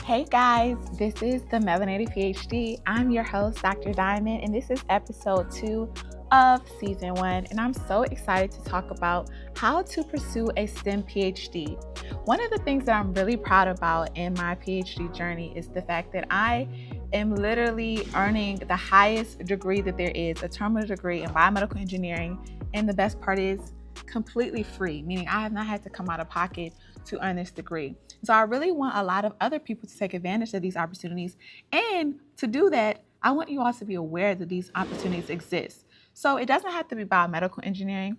Hey guys, this is the Melanated PhD. I'm your host, Dr. Diamond, and this is episode 2 of season 1. And I'm so excited to talk about how to pursue a STEM PhD. One of the things that I'm really proud about in my PhD journey is the fact that I am literally earning the highest degree that there is, a terminal degree in biomedical engineering. And the best part is completely free, meaning I have not had to come out of pocket to earn this degree. So I really want a lot of other people to take advantage of these opportunities. And to do that, I want you all to be aware that these opportunities exist. So it doesn't have to be biomedical engineering.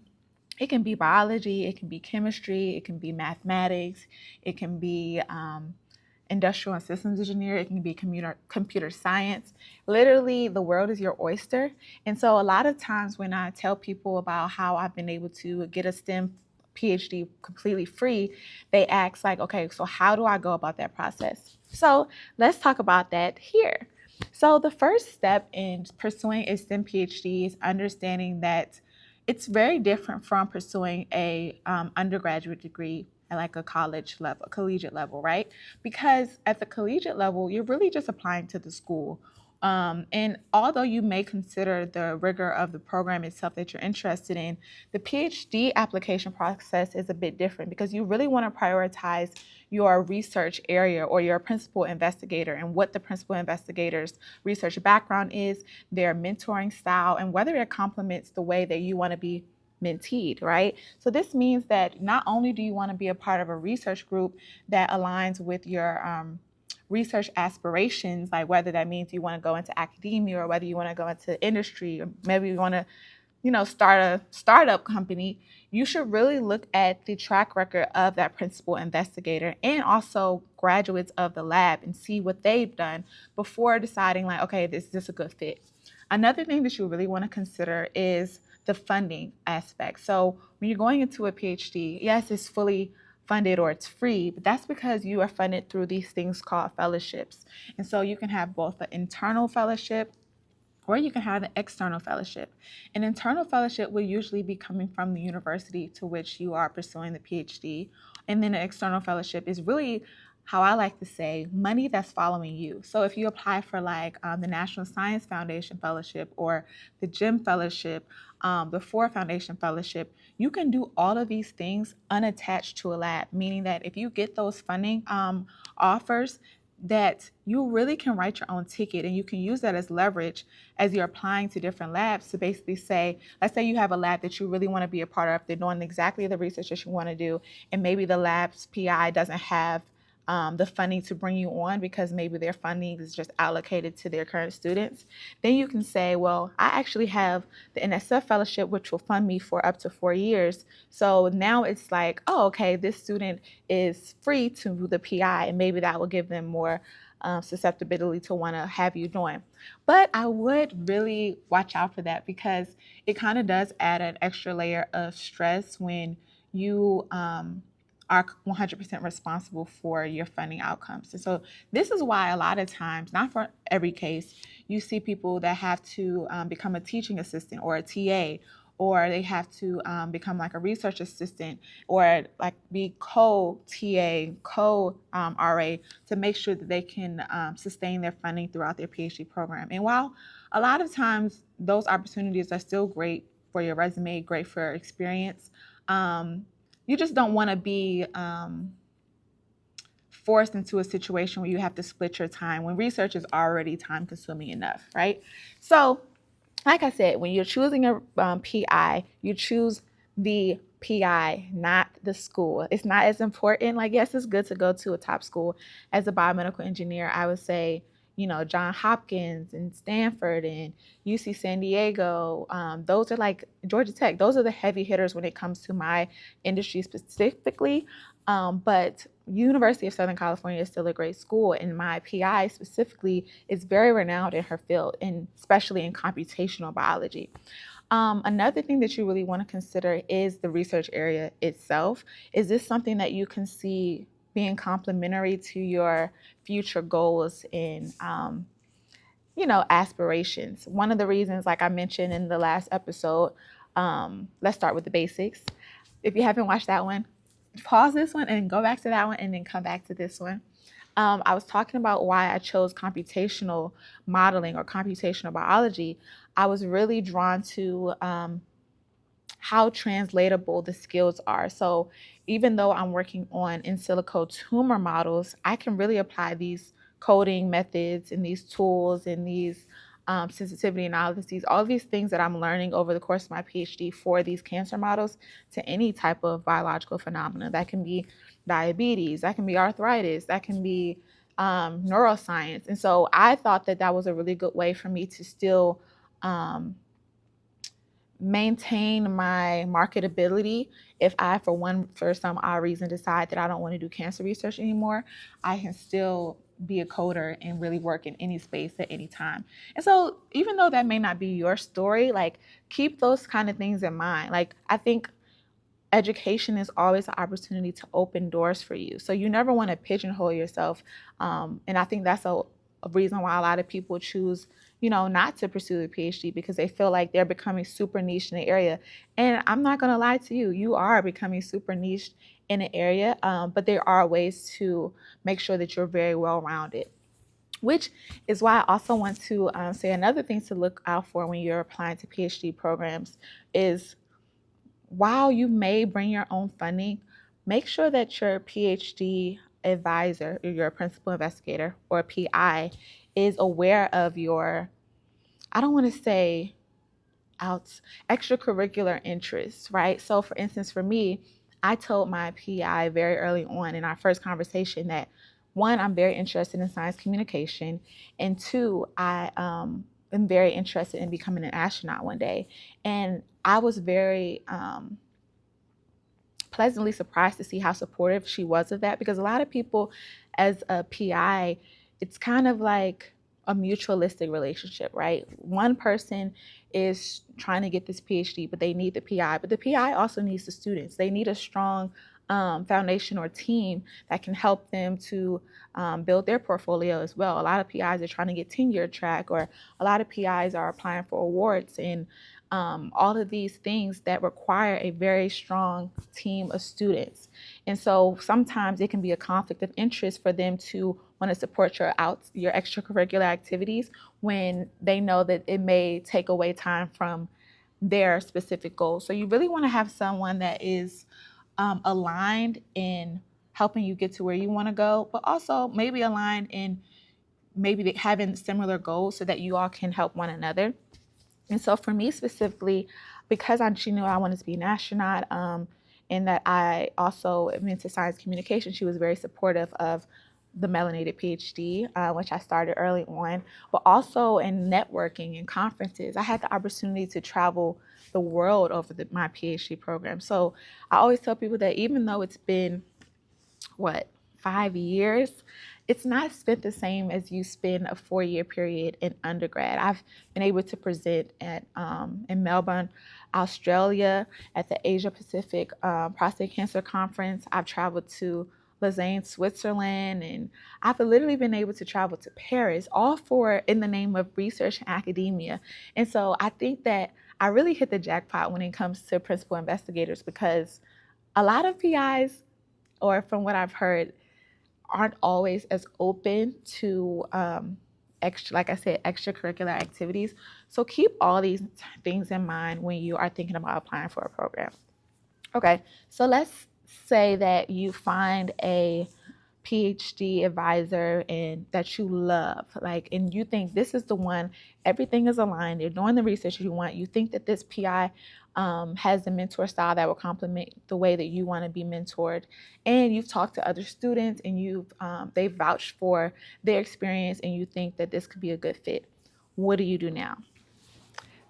It can be biology, it can be chemistry, it can be mathematics, it can be industrial and systems engineer, it can be computer science. Literally, the world is your oyster. And so a lot of times when I tell people about how I've been able to get a STEM PhD completely free, they ask like, okay, so how do I go about that process? So let's talk about that here. So the first step in pursuing a STEM PhD is understanding that it's very different from pursuing a undergraduate degree at like a college level, collegiate level, right? Because at the collegiate level, you're really just applying to the school. And although you may consider the rigor of the program itself that you're interested in, the PhD application process is a bit different because you really want to prioritize your research area or your principal investigator and what the principal investigator's research background is, their mentoring style, and whether it complements the way that you want to be menteed, right? So this means that not only do you want to be a part of a research group that aligns with your research aspirations, like whether that means you want to go into academia or whether you want to go into industry, or maybe you want to start a startup company, you should really look at the track record of that principal investigator and also graduates of the lab and see what they've done before deciding like, okay, this is a good fit. Another thing that you really want to consider is the funding aspect. So when you're going into a PhD, yes, it's fully funded or it's free, but that's because you are funded through these things called fellowships. And so you can have both an internal fellowship or you can have an external fellowship. An internal fellowship will usually be coming from the university to which you are pursuing the PhD. And then an external fellowship is really, how I like to say, money that's following you. So if you apply for like the National Science Foundation Fellowship or the GEM Fellowship, the Ford Foundation Fellowship, you can do all of these things unattached to a lab, meaning that if you get those funding offers, that you really can write your own ticket and you can use that as leverage as you're applying to different labs to basically say, let's say you have a lab that you really want to be a part of, they're doing exactly the research that you want to do, and maybe the lab's PI doesn't have the funding to bring you on because maybe their funding is just allocated to their current students, then you can say, well, I actually have the NSF fellowship, which will fund me for up to 4 years. So now it's like, oh, okay, this student is free to the PI, and maybe that will give them more susceptibility to want to have you join. But I would really watch out for that because it kind of does add an extra layer of stress when you are 100% responsible for your funding outcomes. And so this is why a lot of times, not for every case, you see people that have to become a teaching assistant or a TA, or they have to become like a research assistant or like be co-TA, co-RA to make sure that they can sustain their funding throughout their PhD program. And while a lot of times those opportunities are still great for your resume, great for your experience, you just don't want to be forced into a situation where you have to split your time when research is already time consuming enough, right? So like I said, when you're choosing a PI, you choose the PI, not the school. It's not as important. Like, yes, it's good to go to a top school. As a biomedical engineer, I would say, Johns Hopkins and Stanford and UC San Diego. Those are like Georgia Tech. Those are the heavy hitters when it comes to my industry specifically. But University of Southern California is still a great school, and my PI specifically is very renowned in her field, and especially in computational biology. Another thing that you really want to consider is the research area itself. Is this something that you can see being complementary to your future goals and aspirations? One of the reasons, like I mentioned in the last episode, let's start with the basics. If you haven't watched that one, pause this one and go back to that one and then come back to this one. I was talking about why I chose computational modeling or computational biology. I was really drawn to how translatable the skills are. So even though I'm working on in silico tumor models, I can really apply these coding methods and these tools and these sensitivity analyses, all these things that I'm learning over the course of my PhD for these cancer models to any type of biological phenomena. That can be diabetes, that can be arthritis, that can be neuroscience. And so I thought that that was a really good way for me to still um, maintain my marketability. If I, for some odd reason, decide that I don't want to do cancer research anymore, I can still be a coder and really work in any space at any time. And so even though that may not be your story, like, keep those kind of things in mind. Like, I think education is always an opportunity to open doors for you. So you never want to pigeonhole yourself. And I think that's a reason why a lot of people choose, not to pursue the PhD, because they feel like they're becoming super niche in the area. And I'm not going to lie to you, you are becoming super niche in an area, but there are ways to make sure that you're very well rounded. Which is why I also want to say another thing to look out for when you're applying to PhD programs is, while you may bring your own funding, make sure that your PhD advisor or your principal investigator or PI is aware of your, I don't want to say out extracurricular interests, right? So for instance, for me, I told my PI very early on in our first conversation that, one, I'm very interested in science communication, and two, I am very interested in becoming an astronaut one day. And I was very pleasantly surprised to see how supportive she was of that, because a lot of people, as a PI, it's kind of like a mutualistic relationship, right? One person is trying to get this PhD, but they need the PI, but the PI also needs the students. They need a strong foundation or team that can help them to build their portfolio as well. A lot of PIs are trying to get tenure track, or a lot of PIs are applying for awards, and all of these things that require a very strong team of students. And so sometimes it can be a conflict of interest for them to want to support your extracurricular activities when they know that it may take away time from their specific goals. So you really want to have someone that is aligned in helping you get to where you want to go, but also maybe aligned in maybe having similar goals so that you all can help one another. And so for me specifically, because she knew I wanted to be an astronaut, and that I also am into science communication, she was very supportive of the melanated PhD, which I started early on, but also in networking and conferences. I had the opportunity to travel the world over my PhD program. So I always tell people that even though it's been, 5 years, it's not spent the same as you spend a 4-year period in undergrad. I've been able to present at in Melbourne, Australia, at the Asia Pacific Prostate Cancer Conference. I've traveled to Lausanne, Switzerland, and I've literally been able to travel to Paris, all for in the name of research and academia. And so I think that I really hit the jackpot when it comes to principal investigators, because a lot of PIs, or from what I've heard, aren't always as open to like I said, extracurricular activities. So keep all these things in mind when you are thinking about applying for a program. Okay, so let's say that you find a PhD advisor and that you love, and you think this is the one, everything is aligned, they're doing the research you want, you think that this PI has the mentor style that will complement the way that you want to be mentored, and you've talked to other students and they've vouched for their experience, and you think that this could be a good fit. What do you do now?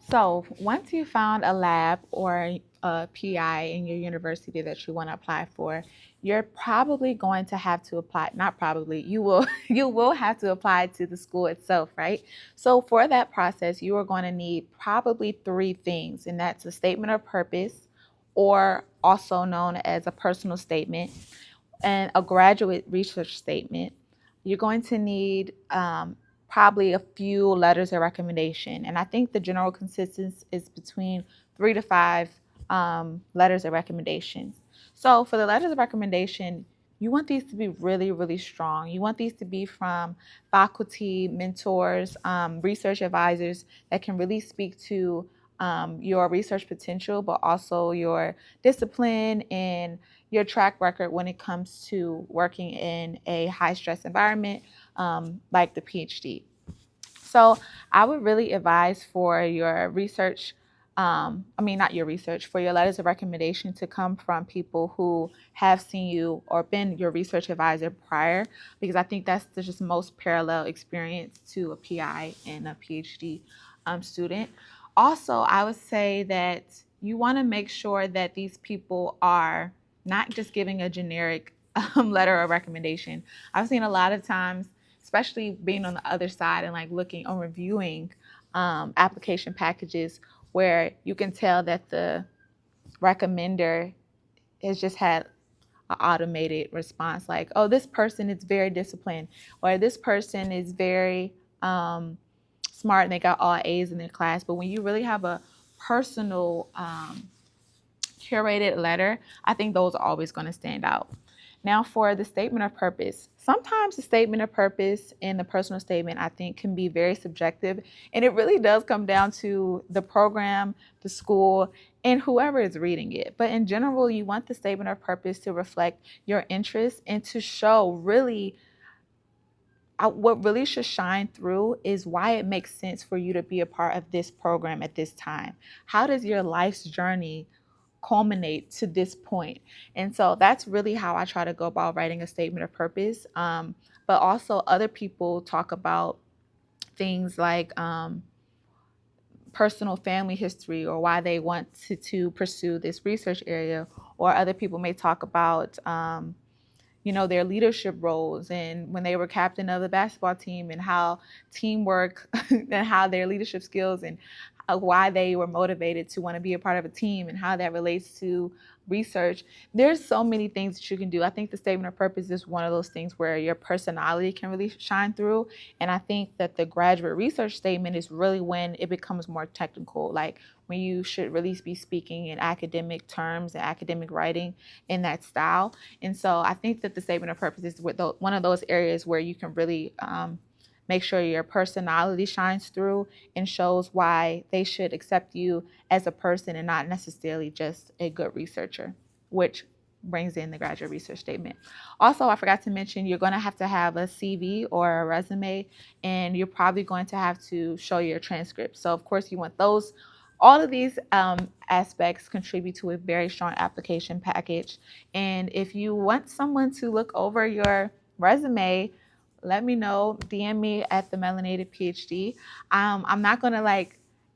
So once you found a lab or a PI in your university that you want to apply for, you're probably going to have to apply, not probably, you will you will have to apply to the school itself, right? So for that process, you are going to need probably 3 things, and that's a statement of purpose, or also known as a personal statement, and a graduate research statement. You're going to need probably a few letters of recommendation. And I think the general consensus is between 3 to 5 letters of recommendations. So for the letters of recommendation, you want these to be really, really strong. You want these to be from faculty, mentors, research advisors that can really speak to your research potential, but also your discipline and your track record when it comes to working in a high stress environment like the PhD. So I would really advise for your research, not your research, for your letters of recommendation to come from people who have seen you or been your research advisor prior, because I think that's the just most parallel experience to a PI and a PhD student. Also, I would say that you want to make sure that these people are not just giving a generic letter of recommendation. I've seen a lot of times, especially being on the other side and like looking or reviewing application packages, where you can tell that the recommender has just had an automated response like, oh, this person is very disciplined, or this person is very smart and they got all A's in their class. But when you really have a personal curated letter, I think those are always going to stand out. Now, for the statement of purpose, sometimes the statement of purpose and the personal statement, I think, can be very subjective. And it really does come down to the program, the school, and whoever is reading it. But in general, you want the statement of purpose to reflect your interests and to show really what really should shine through is why it makes sense for you to be a part of this program at this time. How does your life's journey culminate to this point? And so that's really how I try to go about writing a statement of purpose. But also other people talk about things like personal family history or why they want to pursue this research area, or other people may talk about their leadership roles and when they were captain of the basketball team and how teamwork and how their leadership skills and why they were motivated to want to be a part of a team and how that relates to research. There's so many things that you can do. I think the statement of purpose is one of those things where your personality can really shine through. And I think that the graduate research statement is really when it becomes more technical, like when you should really be speaking in academic terms and academic writing in that style. And so I think that the statement of purpose is one of those areas where you can really make sure your personality shines through and shows why they should accept you as a person and not necessarily just a good researcher, which brings in the graduate research statement. Also, I forgot to mention, you're going to have a CV or a resume, and you're probably going to have to show your transcript. So of course you want those. All of these aspects contribute to a very strong application package. And if you want someone to look over your resume, let me know. DM me at the Melanated PhD. I'm not gonna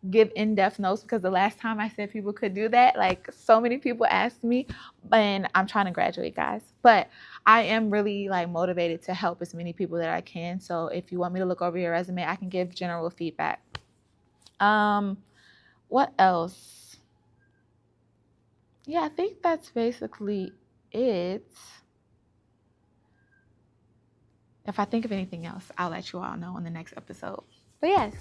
give in-depth notes, because the last time I said people could do that, so many people asked me, and I'm trying to graduate, guys. But I am really motivated to help as many people that I can. So if you want me to look over your resume, I can give general feedback. What else? Yeah, I think that's basically it. If I think of anything else, I'll let you all know in the next episode. But yes.